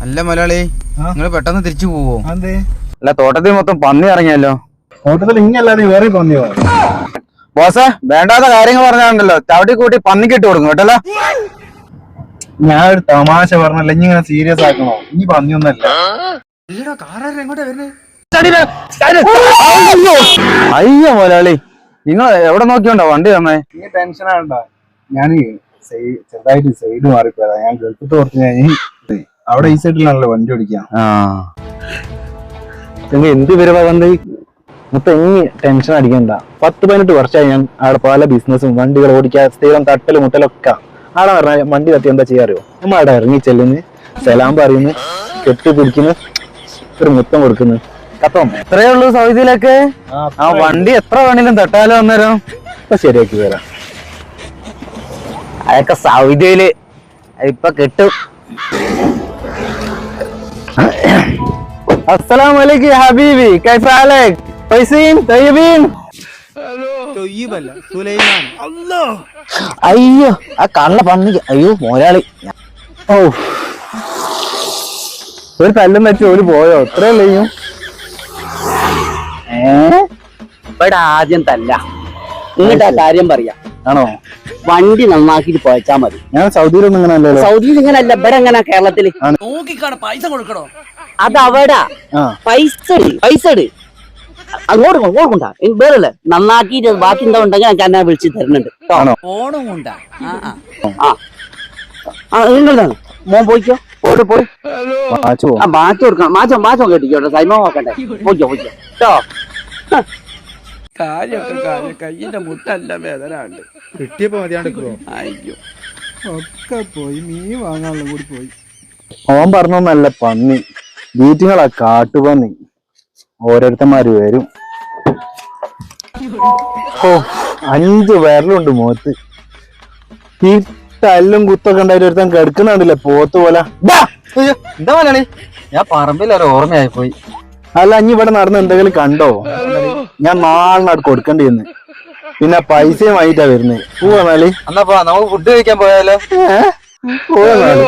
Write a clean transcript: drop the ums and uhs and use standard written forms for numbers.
അല്ല മുതലാളി, നിങ്ങൾ പെട്ടെന്ന് തിരിച്ചു പോവോ? അല്ല, തോട്ടത്തിൽ മൊത്തം പന്നി ഇറങ്ങിയല്ലോ. തോട്ടത്തിൽ ഇങ്ങല്ലാതെ വേറെ പന്നിയോ? ബോസേ, വേണ്ടാത്ത കാര്യങ്ങൾ പറഞ്ഞാണ്ടല്ലോ ചവിട്ടി കൂട്ടി പന്നിക്കിട്ട് കൊടുക്കും കേട്ടല്ലോ. ഞാൻ ഒരു തമാശ പറഞ്ഞല്ല, ഇനി ഇങ്ങനെ സീരിയസ് ആക്കണോ? ഇനി പന്നിയൊന്നല്ല. അയ്യോ മുതലാളി, നിങ്ങൾ എവിടെ നോക്കിയോണ്ടോ വണ്ടി തന്നേ? നീ ടെൻഷൻ ആവണ്ട. ഞാൻ ചെറുതായിട്ട് സൈഡ് മാറിപ്പോയതാ. ഞാൻ ഗൾഫിട്ട് കുറച്ച് കഴിഞ്ഞ് അവിടെ ഈ സൈഡിലാണല്ലോ വണ്ടി ഓടിക്കാം. എന്ത് വരുവാ വന്ന് മൊത്തം എങ്ങി ടെൻഷൻ അടിക്കണ്ട. 10-18 വർഷമായി ഞാൻ അവിടെ പല ബിസിനസ്സും വണ്ടികൾ ഓടിക്കുക, സ്ഥിരം തട്ടലും മുട്ടലൊക്കെ. ആടെ പറഞ്ഞ വണ്ടി തട്ടി എന്താ ചെയ്യാറിയോ? നമ്മ അവിടെ ഇറങ്ങി ചെല്ലുന്നു, സലാം പറയുന്നു, കെട്ടിപ്പിടിക്കുന്നു, ഒരു മുത്തം കൊടുക്കുന്നു. അപ്പം എത്രയേ ഉള്ളൂ സൗദിയിലൊക്കെ? ആ വണ്ടി എത്ര വേണേലും തട്ടാലോ അന്നേരം. ഇപ്പൊ ശരിയാക്കി തരാം. അതൊക്കെ സൗദിയില് ഇപ്പൊ കിട്ടും. അസ്സലാമു അലൈക്കും ഹബീബി, കൈഫ ഹലക്? ഫൈസീൻ തയ്യിബീൻ? അയ്യോ, ആ കള്ള പന്നിക്ക്. അയ്യോ മുതലാളി, ഓ ഒരു തല്ലും വെച്ച് ഒരു പോയോ? ഇത്രയല്ലേ? ഇവിടെ ആദ്യം തല്ല, ഇങ്ങോട്ട് ആ കാര്യം പറയാം. ആണോ? വണ്ടി നന്നാക്കിട്ട് പോയച്ചാ മതി. ഞാൻ സൗദിയിലൊന്നും ഇങ്ങനെ അല്ലല്ലോ. സൗദിയിൽ ഇങ്ങനല്ല, ഇവിടെ എങ്ങനെ കേരളത്തില് പൈസ കൊടുക്കണോ? അത് അവിടെ പൈസ അങ്ങോട്ട് കൊടുക്കണ്ട. വേറല്ലേ നന്നാക്കിട്ട് ബാക്കി എന്താ ഉണ്ടെങ്കിൽ എനിക്ക് എന്നെ വിളിച്ച് തരുന്നുണ്ട്. ഓണം ഉണ്ടാ നിങ്ങളാണ് മോൻ പോയിക്കോ. ഓട് പോയി മാറ്റം കൊടുക്കണം. മാറ്റം കേട്ടിക്കോട്ടെ. സൈമ നോക്കണ്ടേ? പോയിക്കോ കേട്ടോ. കാര്യം കയ്യിന്റെ മുട്ടല്ല വേദന ഉണ്ട്. കിട്ടിയപ്പോ മതിയാണ്ട് അയ്യോ, ഒക്കെ പോയി. മീൻ വാങ്ങാനുള്ള കൂടി പോയി. ഓൻ പറഞ്ഞൊന്നല്ല പന്നി, വീറ്റുകളാ കാട്ടുപന്നി. ഓരോരുത്തന്മാര് വരും. ഓ 5 വിരലുണ്ട് മുഖത്ത്. ഈ തല്ലും കുത്തൊക്കെ ഉണ്ടായിട്ട് ഒരുത്തൻ കിടക്കുന്നുണ്ടല്ലേ പോത്ത് പോലെ. എന്താ മുതലാളി? ഞാൻ പറമ്പിലൊരു ഓർമ്മയായി പോയി. അല്ല, ഇനി ഇവിടെ നടന്ന് എന്തെങ്കിലും കണ്ടോ? ഞാൻ നാളിനട് കൊടുക്കേണ്ടിന്ന്. പിന്നെ പൈസയും വാങ്ങിട്ടാ വരുന്നത്. പോവാളി, എന്നാ നമുക്ക് ഫുഡ് കഴിക്കാൻ പോയാലോ? പോവാളി.